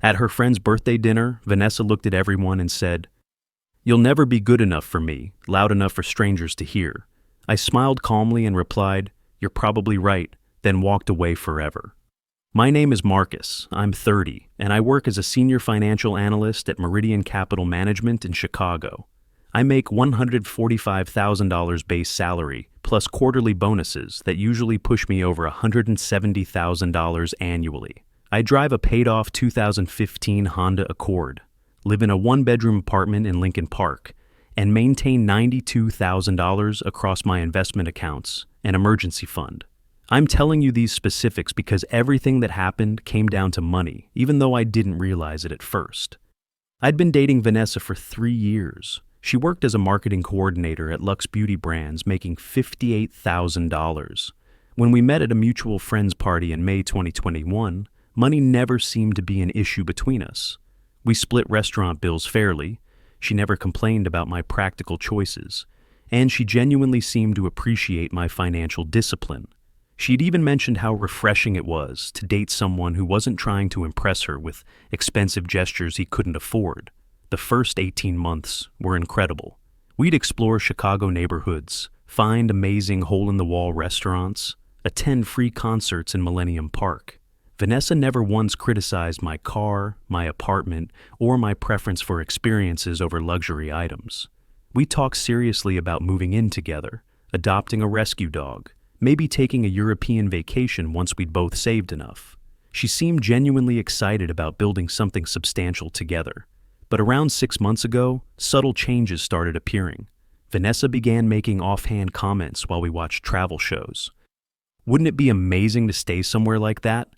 At her friend's birthday dinner, Vanessa looked at everyone and said, "You'll never be good enough for me, loud enough for strangers to hear." I smiled calmly and replied, "You're probably right," then walked away forever. My name is Marcus, I'm 30, and I work as a senior financial analyst at Meridian Capital Management in Chicago. I make $145,000 base salary, plus quarterly bonuses that usually push me over $170,000 annually. I drive a paid-off 2015 Honda Accord, live in a one-bedroom apartment in Lincoln Park, and maintain $92,000 across my investment accounts and emergency fund. I'm telling you these specifics because everything that happened came down to money, even though I didn't realize it at first. I'd been dating Vanessa for 3 years. She worked as a marketing coordinator at Luxe Beauty Brands, making $58,000. When we met at a mutual friends party in May 2021, money never seemed to be an issue between us. We split restaurant bills fairly. She never complained about my practical choices, and she genuinely seemed to appreciate my financial discipline. She'd even mentioned how refreshing it was to date someone who wasn't trying to impress her with expensive gestures he couldn't afford. The first 18 months were incredible. We'd explore Chicago neighborhoods, find amazing hole-in-the-wall restaurants, attend free concerts in Millennium Park. Vanessa never once criticized my car, my apartment, or my preference for experiences over luxury items. We talked seriously about moving in together, adopting a rescue dog, maybe taking a European vacation once we'd both saved enough. She seemed genuinely excited about building something substantial together. But around 6 months ago, subtle changes started appearing. Vanessa began making offhand comments while we watched travel shows. "Wouldn't it be amazing to stay somewhere like that?"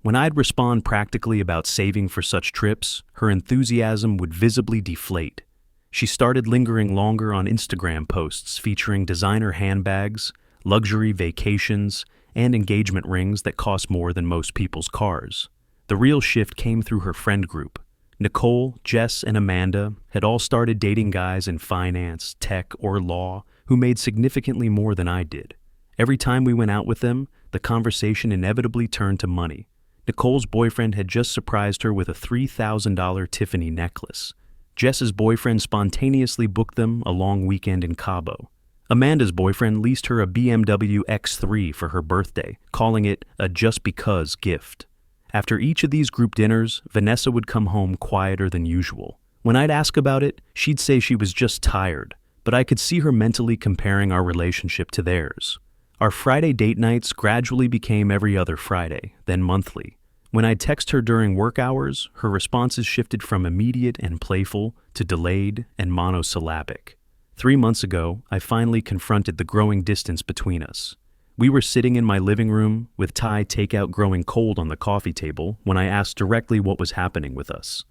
When I'd respond practically about saving for such trips, her enthusiasm would visibly deflate. She started lingering longer on Instagram posts featuring designer handbags, luxury vacations, and engagement rings that cost more than most people's cars. The real shift came through her friend group. Nicole, Jess, and Amanda had all started dating guys in finance, tech, or law who made significantly more than I did. Every time we went out with them, the conversation inevitably turned to money. Nicole's boyfriend had just surprised her with a $3,000 Tiffany necklace. Jess's boyfriend spontaneously booked them a long weekend in Cabo. Amanda's boyfriend leased her a BMW X3 for her birthday, calling it a just because gift. After each of these group dinners, Vanessa would come home quieter than usual. When I'd ask about it, she'd say she was just tired, but I could see her mentally comparing our relationship to theirs. Our Friday date nights gradually became every other Friday, then monthly. When I'd text her during work hours, her responses shifted from immediate and playful to delayed and monosyllabic. 3 months ago, I finally confronted the growing distance between us. We were sitting in my living room, with Thai takeout growing cold on the coffee table, when I asked directly what was happening with us.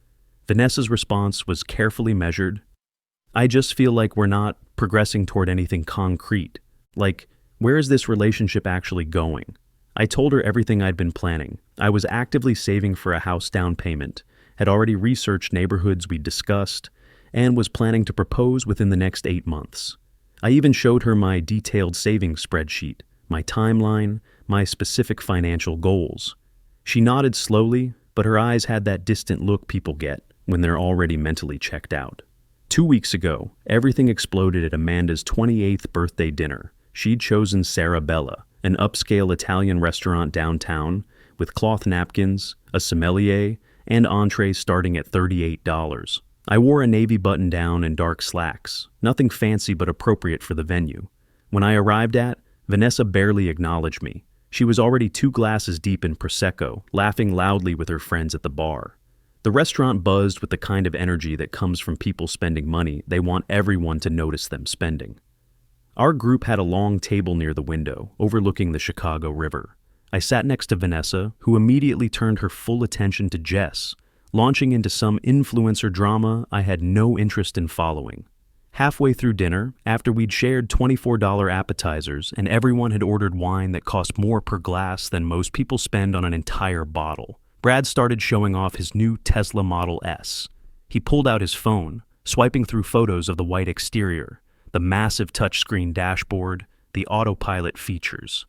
Vanessa's response was carefully measured. "I just feel like we're not progressing toward anything concrete. Like, where is this relationship actually going?" I told her everything I'd been planning. I was actively saving for a house down payment, had already researched neighborhoods we'd discussed, and was planning to propose within the next 8 months. I even showed her my detailed savings spreadsheet, my timeline, my specific financial goals. She nodded slowly, but her eyes had that distant look people get when they're already mentally checked out. 2 weeks ago, everything exploded at Amanda's 28th birthday dinner. She'd chosen Sarabella, an upscale Italian restaurant downtown, with cloth napkins, a sommelier, and entrees starting at $38. I wore a navy button-down and dark slacks, nothing fancy but appropriate for the venue. When I arrived Vanessa barely acknowledged me. She was already 2 glasses deep in Prosecco, laughing loudly with her friends at the bar. The restaurant buzzed with the kind of energy that comes from people spending money they want everyone to notice them spending. Our group had a long table near the window, overlooking the Chicago River. I sat next to Vanessa, who immediately turned her full attention to Jess, launching into some influencer drama I had no interest in following. Halfway through dinner, after we'd shared $24 appetizers and everyone had ordered wine that cost more per glass than most people spend on an entire bottle, Brad started showing off his new Tesla Model S. He pulled out his phone, swiping through photos of the white exterior, the massive touchscreen dashboard, the autopilot features.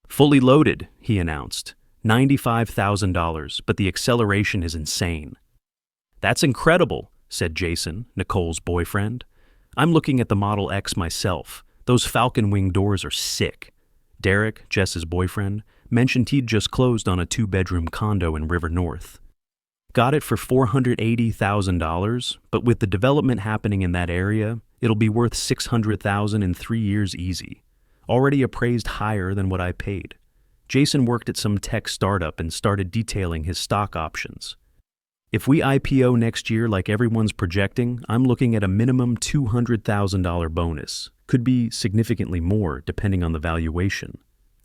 "Fully loaded," he announced. $95,000, but the acceleration is insane. That's incredible, said Jason, Nicole's boyfriend. I'm looking at the Model X myself. Those falcon wing doors are sick. Derek, Jess's boyfriend, mentioned he'd just closed on a 2-bedroom condo in River North. Got it for $480,000, but with the development happening in that area, it'll be worth $600,000 in 3 years easy. Already appraised higher than what I paid. Jason worked at some tech startup and started detailing his stock options. If we IPO next year like everyone's projecting, I'm looking at a minimum $200,000 bonus. Could be significantly more, depending on the valuation.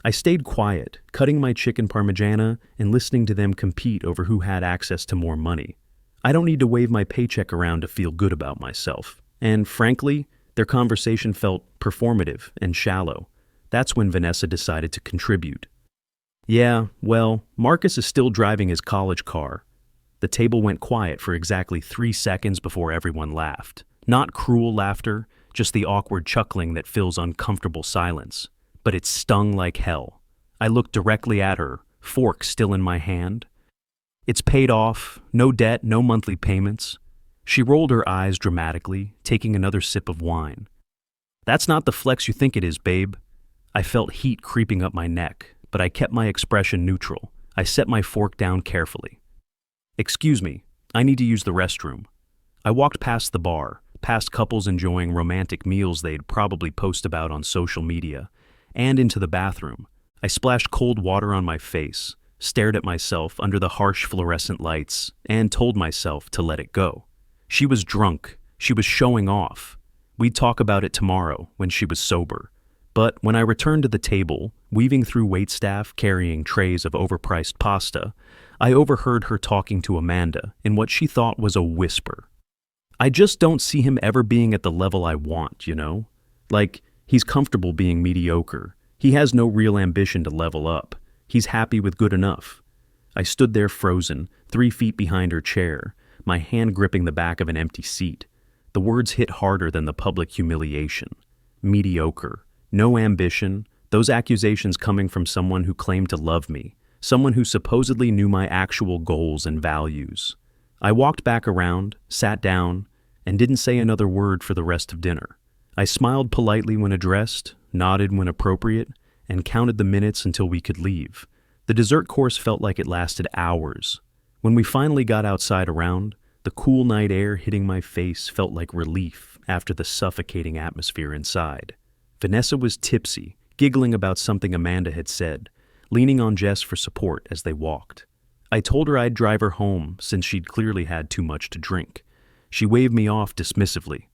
I stayed quiet, cutting my chicken parmigiana and listening to them compete over who had access to more money. I don't need to wave my paycheck around to feel good about myself. And frankly, their conversation felt performative and shallow. That's when Vanessa decided to contribute. Yeah, well, Marcus is still driving his college car. The table went quiet for exactly 3 seconds before everyone laughed. Not cruel laughter, just the awkward chuckling that fills uncomfortable silence. But it stung like hell. I looked directly at her, fork still in my hand. It's paid off, no debt, no monthly payments. She rolled her eyes dramatically, taking another sip of wine. That's not the flex you think it is, babe. I felt heat creeping up my neck, but I kept my expression neutral. I set my fork down carefully. Excuse me, I need to use the restroom. I walked past the bar, past couples enjoying romantic meals they'd probably post about on social media, and into the bathroom. I splashed cold water on my face, stared at myself under the harsh fluorescent lights, and told myself to let it go. She was drunk. She was showing off. We'd talk about it tomorrow when she was sober. But when I returned to the table, weaving through waitstaff carrying trays of overpriced pasta, I overheard her talking to Amanda in what she thought was a whisper. I just don't see him ever being at the level I want, you know? Like, he's comfortable being mediocre. He has no real ambition to level up. He's happy with good enough. I stood there frozen, 3 feet behind her chair, my hand gripping the back of an empty seat. The words hit harder than the public humiliation. Mediocre. No ambition. Those accusations coming from someone who claimed to love me. Someone who supposedly knew my actual goals and values. I walked back around, sat down, and didn't say another word for the rest of dinner. I smiled politely when addressed, nodded when appropriate, and counted the minutes until we could leave. The dessert course felt like it lasted hours. When we finally got outside around, the cool night air hitting my face felt like relief after the suffocating atmosphere inside. Vanessa was tipsy, giggling about something Amanda had said, leaning on Jess for support as they walked. I told her I'd drive her home since she'd clearly had too much to drink. She waved me off dismissively.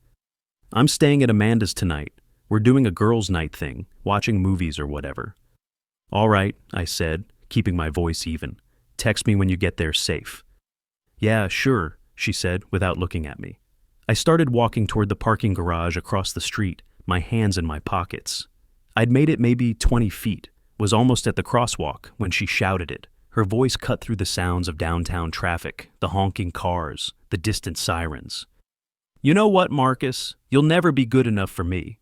I'm staying at Amanda's tonight. We're doing a girls' night thing, watching movies or whatever. All right, I said, keeping my voice even. Text me when you get there safe. Yeah, sure, she said without looking at me. I started walking toward the parking garage across the street, my hands in my pockets. I'd made it maybe 20 feet, was almost at the crosswalk when she shouted it. Her voice cut through the sounds of downtown traffic, the honking cars, the distant sirens. You know what, Marcus? You'll never be good enough for me.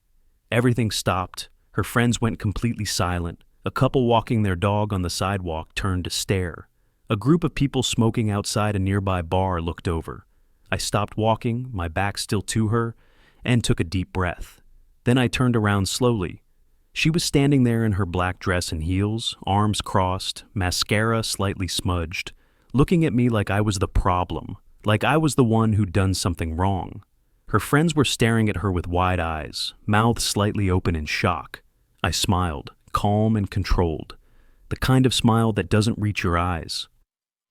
Everything stopped. Her friends went completely silent. A couple walking their dog on the sidewalk turned to stare. A group of people smoking outside a nearby bar looked over. I stopped walking, my back still to her, and took a deep breath. Then I turned around slowly. She was standing there in her black dress and heels, arms crossed, mascara slightly smudged, looking at me like I was the problem, like I was the one who'd done something wrong. Her friends were staring at her with wide eyes, mouths slightly open in shock. I smiled, calm and controlled, the kind of smile that doesn't reach your eyes.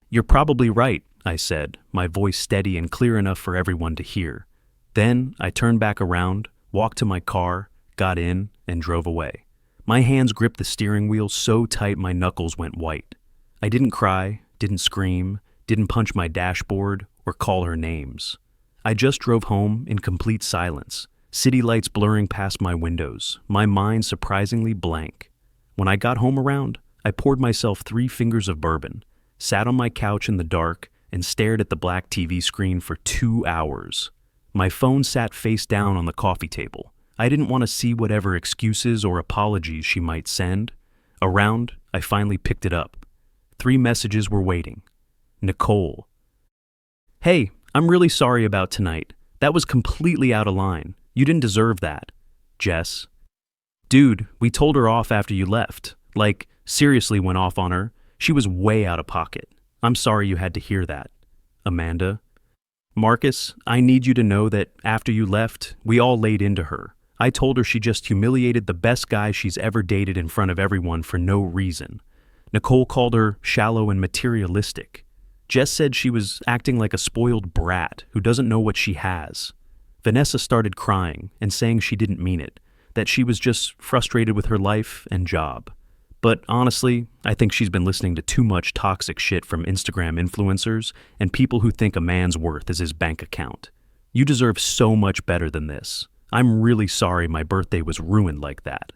You're probably right, I said, my voice steady and clear enough for everyone to hear. Then I turned back around, walked to my car, got in, and drove away. My hands gripped the steering wheel so tight my knuckles went white. I didn't cry, didn't scream, didn't punch my dashboard or call her names. I just drove home in complete silence, city lights blurring past my windows, my mind surprisingly blank. When I got home around, I poured myself 3 fingers of bourbon, sat on my couch in the dark, and stared at the black TV screen for 2 hours. My phone sat face down on the coffee table. I didn't want to see whatever excuses or apologies she might send. Around, I finally picked it up. 3 messages were waiting. Nicole. Hey, I'm really sorry about tonight. That was completely out of line. You didn't deserve that. Jess. Dude, we told her off after you left. Like, seriously went off on her. She was way out of pocket. I'm sorry you had to hear that. Amanda. Marcus, I need you to know that after you left, we all laid into her. I told her she just humiliated the best guy she's ever dated in front of everyone for no reason. Nicole called her shallow and materialistic. Jess said she was acting like a spoiled brat who doesn't know what she has. Vanessa started crying and saying she didn't mean it, that she was just frustrated with her life and job. But honestly, I think she's been listening to too much toxic shit from Instagram influencers and people who think a man's worth is his bank account. You deserve so much better than this. I'm really sorry my birthday was ruined like that.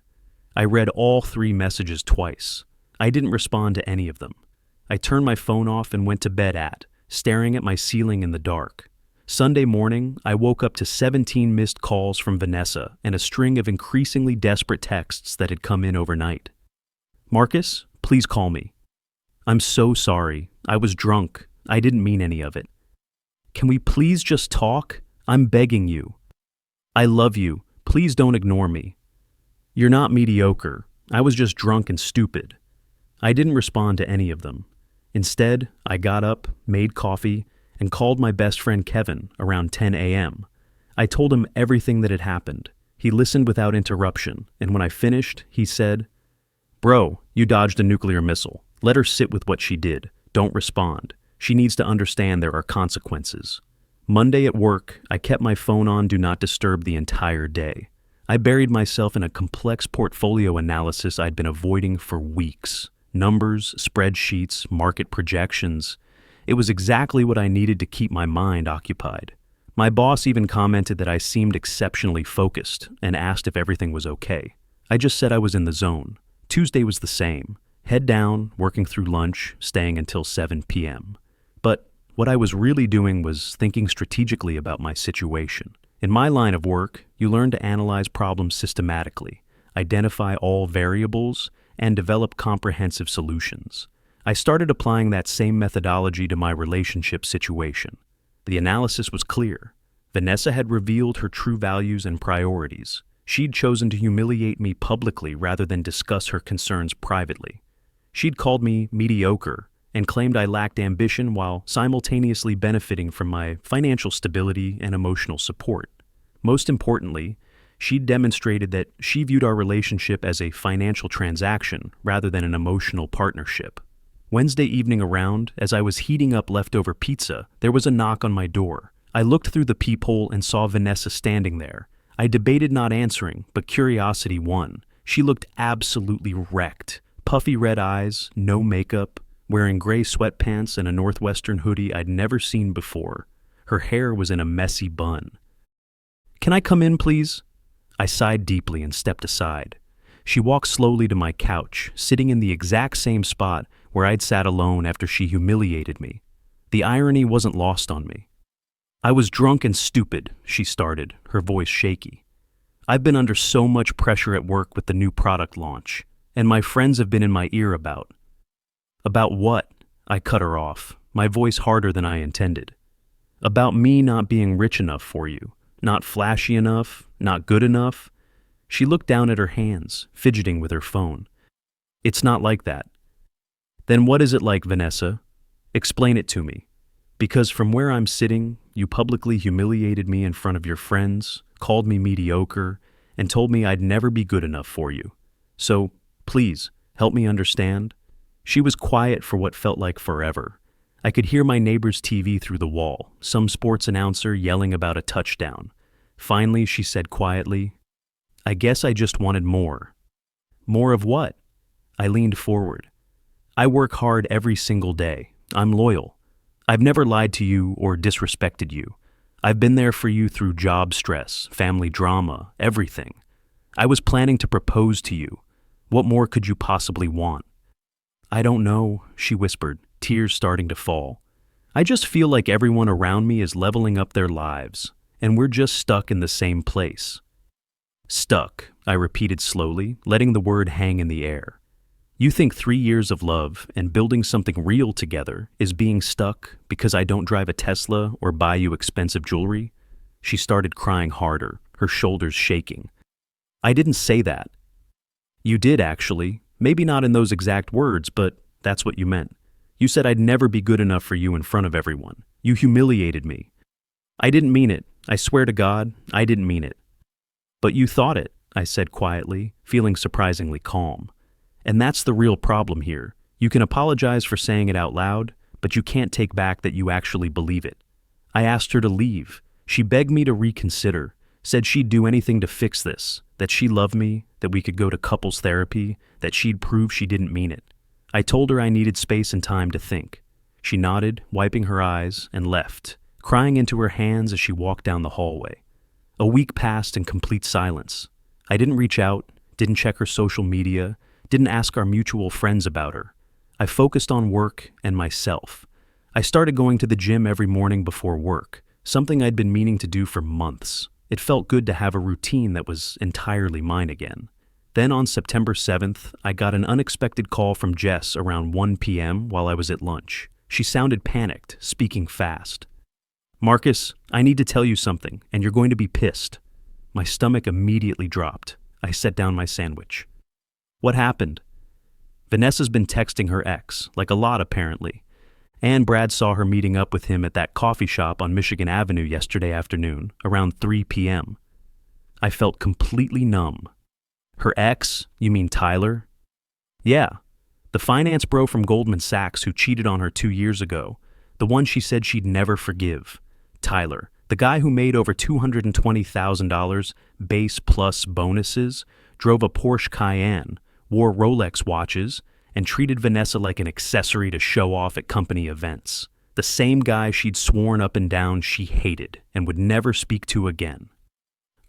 I read all 3 messages twice. I didn't respond to any of them. I turned my phone off and went to bed staring at my ceiling in the dark. Sunday morning, I woke up to 17 missed calls from Vanessa and a string of increasingly desperate texts that had come in overnight. Marcus, please call me. I'm so sorry. I was drunk. I didn't mean any of it. Can we please just talk? I'm begging you. I love you. Please don't ignore me. You're not mediocre. I was just drunk and stupid. I didn't respond to any of them. Instead, I got up, made coffee, and called my best friend Kevin around 10 a.m. I told him everything that had happened. He listened without interruption, and when I finished, he said, Bro, you dodged a nuclear missile. Let her sit with what she did. Don't respond. She needs to understand there are consequences. Monday at work, I kept my phone on Do Not Disturb the entire day. I buried myself in a complex portfolio analysis I'd been avoiding for weeks. Numbers, spreadsheets, market projections. It was exactly what I needed to keep my mind occupied. My boss even commented that I seemed exceptionally focused and asked if everything was okay. I just said I was in the zone. Tuesday was the same. Head down, working through lunch, staying until 7 p.m. But what I was really doing was thinking strategically about my situation. In my line of work, you learn to analyze problems systematically, identify all variables, and develop comprehensive solutions. I started applying that same methodology to my relationship situation. The analysis was clear. Vanessa had revealed her true values and priorities. She'd chosen to humiliate me publicly rather than discuss her concerns privately. She'd called me mediocre and claimed I lacked ambition while simultaneously benefiting from my financial stability and emotional support. Most importantly, she'd demonstrated that she viewed our relationship as a financial transaction rather than an emotional partnership. Wednesday evening around, as I was heating up leftover pizza, there was a knock on my door. I looked through the peephole and saw Vanessa standing there. I debated not answering, but curiosity won. She looked absolutely wrecked. Puffy red eyes, no makeup, wearing gray sweatpants and a Northwestern hoodie I'd never seen before. Her hair was in a messy bun. Can I come in, please? I sighed deeply and stepped aside. She walked slowly to my couch, sitting in the exact same spot where I'd sat alone after she humiliated me. The irony wasn't lost on me. I was drunk and stupid, she started, her voice shaky. I've been under so much pressure at work with the new product launch, and my friends have been in my ear about. About what? I cut her off, my voice harder than I intended. About me not being rich enough for you, not flashy enough, not good enough. She looked down at her hands, fidgeting with her phone. It's not like that. Then what is it like, Vanessa? Explain it to me. Because from where I'm sitting, you publicly humiliated me in front of your friends, called me mediocre, and told me I'd never be good enough for you. So, please, help me understand. She was quiet for what felt like forever. I could hear my neighbor's TV through the wall, some sports announcer yelling about a touchdown. Finally, she said quietly, I guess I just wanted more. More of what? I leaned forward. I work hard every single day. I'm loyal. I've never lied to you or disrespected you. I've been there for you through job stress, family drama, everything. I was planning to propose to you. What more could you possibly want? I don't know, she whispered, tears starting to fall. I just feel like everyone around me is leveling up their lives, and we're just stuck in the same place. Stuck, I repeated slowly, letting the word hang in the air. You think 3 years of love and building something real together is being stuck because I don't drive a Tesla or buy you expensive jewelry? She started crying harder, her shoulders shaking. I didn't say that. You did, actually. Maybe not in those exact words, but that's what you meant. You said I'd never be good enough for you in front of everyone. You humiliated me. I didn't mean it. I swear to God, I didn't mean it. But you thought it, I said quietly, feeling surprisingly calm. And that's the real problem here. You can apologize for saying it out loud, but you can't take back that you actually believe it. I asked her to leave. She begged me to reconsider, said she'd do anything to fix this, that she loved me, that we could go to couples therapy, that she'd prove she didn't mean it. I told her I needed space and time to think. She nodded, wiping her eyes, and left, crying into her hands as she walked down the hallway. A week passed in complete silence. I didn't reach out, didn't check her social media, didn't ask our mutual friends about her. I focused on work and myself. I started going to the gym every morning before work, something I'd been meaning to do for months. It felt good to have a routine that was entirely mine again. Then on September 7th, I got an unexpected call from Jess around 1 p.m. while I was at lunch. She sounded panicked, speaking fast. "Marcus, I need to tell you something, and you're going to be pissed." My stomach immediately dropped. I set down my sandwich. "What happened?" "Vanessa's been texting her ex, like a lot apparently. And Brad saw her meeting up with him at that coffee shop on Michigan Avenue yesterday afternoon, around 3 p.m. I felt completely numb. Her ex? You mean Tyler? Yeah, the finance bro from Goldman Sachs who cheated on her 2 years ago, the one she said she'd never forgive. Tyler, the guy who made over $220,000 base plus bonuses, drove a Porsche Cayenne, wore Rolex watches, and treated Vanessa like an accessory to show off at company events. The same guy she'd sworn up and down she hated and would never speak to again.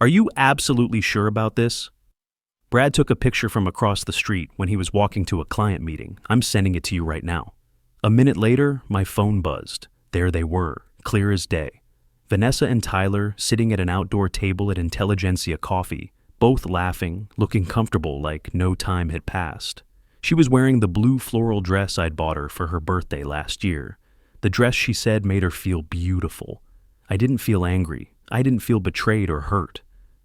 Are you absolutely sure about this? Brad took a picture from across the street when he was walking to a client meeting. I'm sending it to you right now. A minute later, my phone buzzed. There they were, clear as day. Vanessa and Tyler sitting at an outdoor table at Intelligentsia Coffee, both laughing, looking comfortable like no time had passed. She was wearing the blue floral dress I'd bought her for her birthday last year. The dress, she said, made her feel beautiful. I didn't feel angry. I didn't feel betrayed or hurt.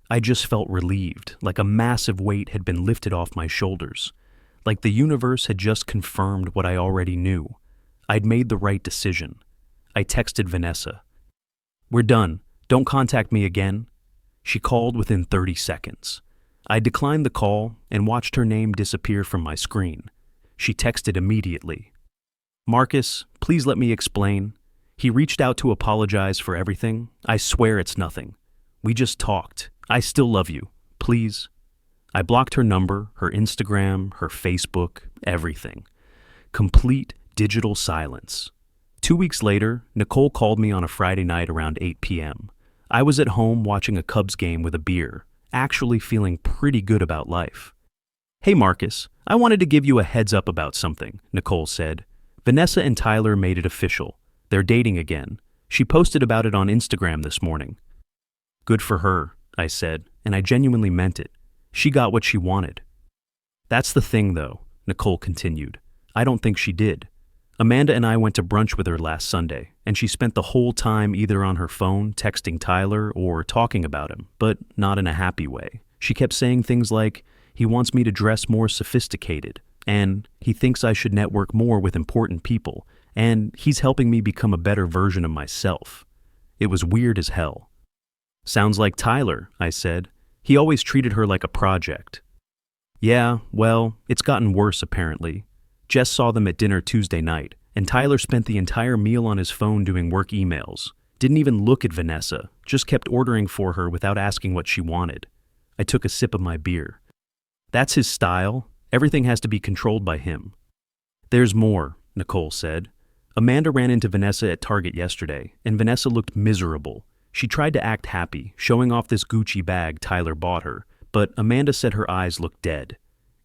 I just felt relieved, like a massive weight had been lifted off my shoulders. Like the universe had just confirmed what I already knew. I'd made the right decision. I texted Vanessa. "We're done. Don't contact me again." She called within 30 seconds. I declined the call and watched her name disappear from my screen. She texted immediately. "Marcus, please let me explain. He reached out to apologize for everything. I swear it's nothing. We just talked. I still love you. Please." I blocked her number, her Instagram, her Facebook, everything. Complete digital silence. 2 weeks later, Nicole called me on a Friday night around 8 p.m. I was at home watching a Cubs game with a beer, actually feeling pretty good about life. "Hey Marcus, I wanted to give you a heads up about something," Nicole said. "Vanessa and Tyler made it official. They're dating again. She posted about it on Instagram this morning." "Good for her," I said, and I genuinely meant it. She got what she wanted. "That's the thing, though," Nicole continued. "I don't think she did. Amanda and I went to brunch with her last Sunday, and she spent the whole time either on her phone, texting Tyler, or talking about him, but not in a happy way. She kept saying things like, he wants me to dress more sophisticated, and he thinks I should network more with important people, and he's helping me become a better version of myself. It was weird as hell. "Sounds like Tyler," I said. "He always treated her like a project." "Yeah, well, it's gotten worse apparently. Jess saw them at dinner Tuesday night, and Tyler spent the entire meal on his phone doing work emails. Didn't even look at Vanessa, just kept ordering for her without asking what she wanted." I took a sip of my beer. "That's his style. Everything has to be controlled by him." "There's more," Nicole said. "Amanda ran into Vanessa at Target yesterday, and Vanessa looked miserable. She tried to act happy, showing off this Gucci bag Tyler bought her, but Amanda said her eyes looked dead.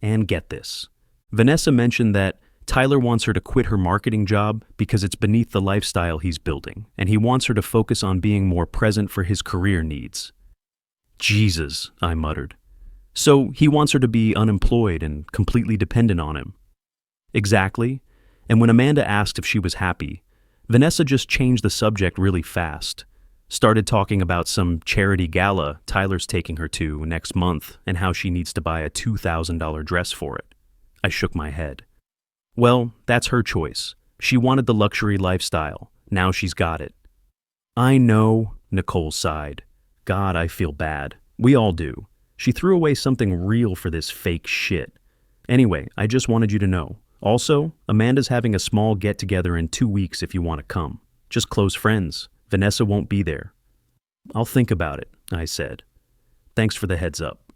And get this. Vanessa mentioned that Tyler wants her to quit her marketing job because it's beneath the lifestyle he's building, and he wants her to focus on being more present for his career needs." "Jesus," I muttered. "So he wants her to be unemployed and completely dependent on him. Exactly. And when Amanda asked if she was happy, Vanessa just changed the subject really fast. Started talking about some charity gala Tyler's taking her to next month and how she needs to buy a $2,000 dress for it. I shook my head. Well, that's her choice. She wanted the luxury lifestyle. Now she's got it. I know, Nicole sighed. God, I feel bad. We all do. She threw away something real for this fake shit. Anyway, I just wanted you to know. Also, Amanda's having a small get-together in 2 weeks if you want to come. Just close friends. Vanessa won't be there. I'll think about it, I said. Thanks for the heads up.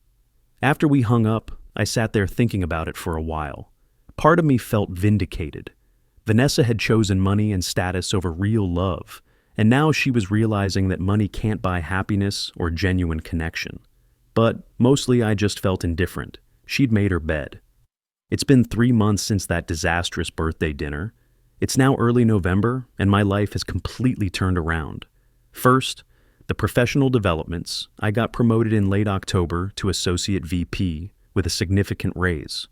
After we hung up, I sat there thinking about it for a while. Part of me felt vindicated. Vanessa had chosen money and status over real love, and now she was realizing that money can't buy happiness or genuine connection. But mostly I just felt indifferent. She'd made her bed. It's been 3 months since that disastrous birthday dinner. It's now early November, and my life has completely turned around. First, the professional developments. I got promoted in late October to Associate VP with a significant raise.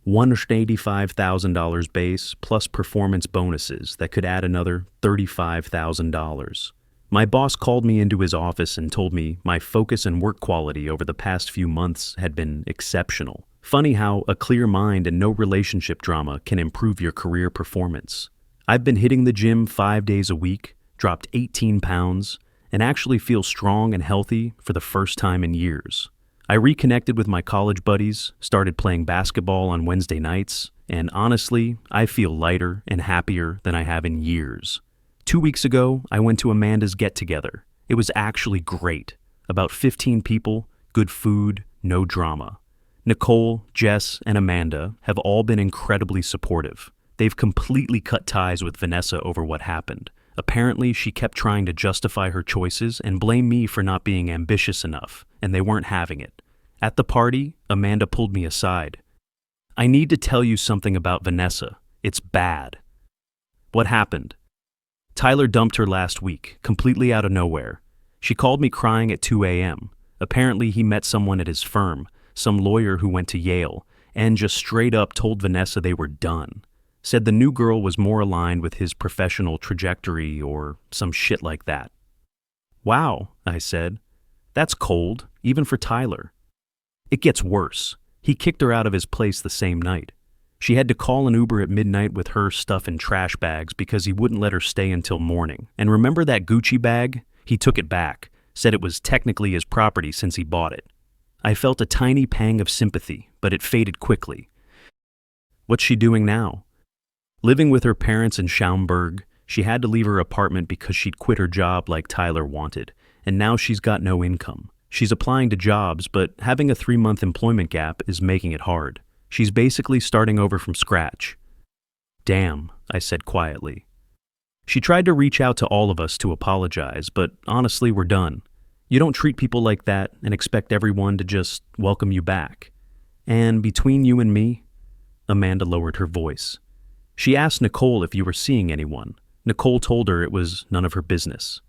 $185,000 base plus performance bonuses that could add another $35,000. My boss called me into his office and told me my focus and work quality over the past few months had been exceptional. Funny how a clear mind and no relationship drama can improve your career performance. I've been hitting the gym 5 days a week, dropped 18 pounds, and actually feel strong and healthy for the first time in years. I reconnected with my college buddies, started playing basketball on Wednesday nights, and honestly, I feel lighter and happier than I have in years. 2 weeks ago, I went to Amanda's get-together. It was actually great. About 15 people, good food, no drama. Nicole, Jess, and Amanda have all been incredibly supportive. They've completely cut ties with Vanessa over what happened. Apparently, she kept trying to justify her choices and blame me for not being ambitious enough, and they weren't having it. At the party, Amanda pulled me aside. I need to tell you something about Vanessa. It's bad. What happened? Tyler dumped her last week, completely out of nowhere. She called me crying at 2 a.m. Apparently, he met someone at his firm, some lawyer who went to Yale, and just straight up told Vanessa they were done. Said the new girl was more aligned with his professional trajectory or some shit like that. Wow, I said. That's cold, even for Tyler. It gets worse. He kicked her out of his place the same night. She had to call an Uber at midnight with her stuff in trash bags because he wouldn't let her stay until morning. And remember that Gucci bag? He took it back, said it was technically his property since he bought it. I felt a tiny pang of sympathy, but it faded quickly. What's she doing now? Living with her parents in Schaumburg, she had to leave her apartment because she'd quit her job like Tyler wanted, and now she's got no income. She's applying to jobs, but having a 3-month employment gap is making it hard. She's basically starting over from scratch. Damn, I said quietly. She tried to reach out to all of us to apologize, but honestly, we're done. You don't treat people like that and expect everyone to just welcome you back. And between you and me, Amanda lowered her voice. She asked Nicole if you were seeing anyone. Nicole told her it was none of her business.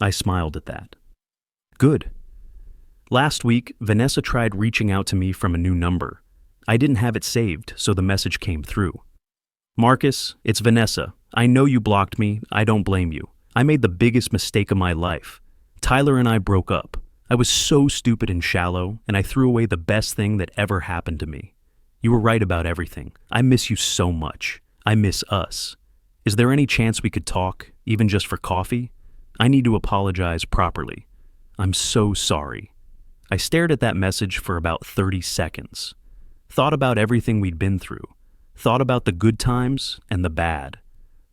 I smiled at that. Good. Last week, Vanessa tried reaching out to me from a new number. I didn't have it saved, so the message came through. Marcus, it's Vanessa. I know you blocked me. I don't blame you. I made the biggest mistake of my life. Tyler and I broke up. I was so stupid and shallow, and I threw away the best thing that ever happened to me. You were right about everything. I miss you so much. I miss us. Is there any chance we could talk, even just for coffee? I need to apologize properly. I'm so sorry. I stared at that message for about 30 seconds. Thought about everything we'd been through. Thought about the good times and the bad.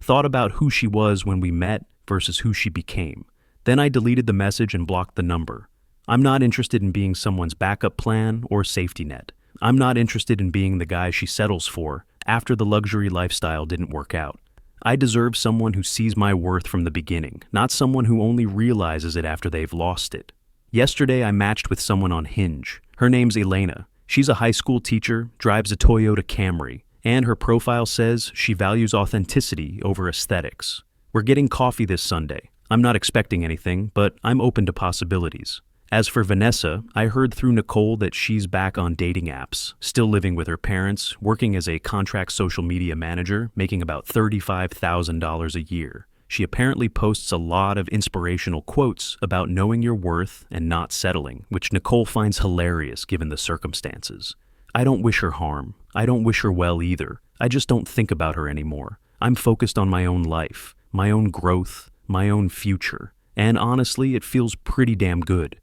Thought about who she was when we met versus who she became. Then I deleted the message and blocked the number. I'm not interested in being someone's backup plan or safety net. I'm not interested in being the guy she settles for after the luxury lifestyle didn't work out. I deserve someone who sees my worth from the beginning, not someone who only realizes it after they've lost it. Yesterday I matched with someone on Hinge. Her name's Elena. She's a high school teacher, drives a Toyota Camry, and her profile says she values authenticity over aesthetics. We're getting coffee this Sunday. I'm not expecting anything, but I'm open to possibilities. As for Vanessa, I heard through Nicole that she's back on dating apps, still living with her parents, working as a contract social media manager, making about $35,000 a year. She apparently posts a lot of inspirational quotes about knowing your worth and not settling, which Nicole finds hilarious given the circumstances. I don't wish her harm. I don't wish her well either. I just don't think about her anymore. I'm focused on my own life, my own growth, my own future. And honestly, it feels pretty damn good.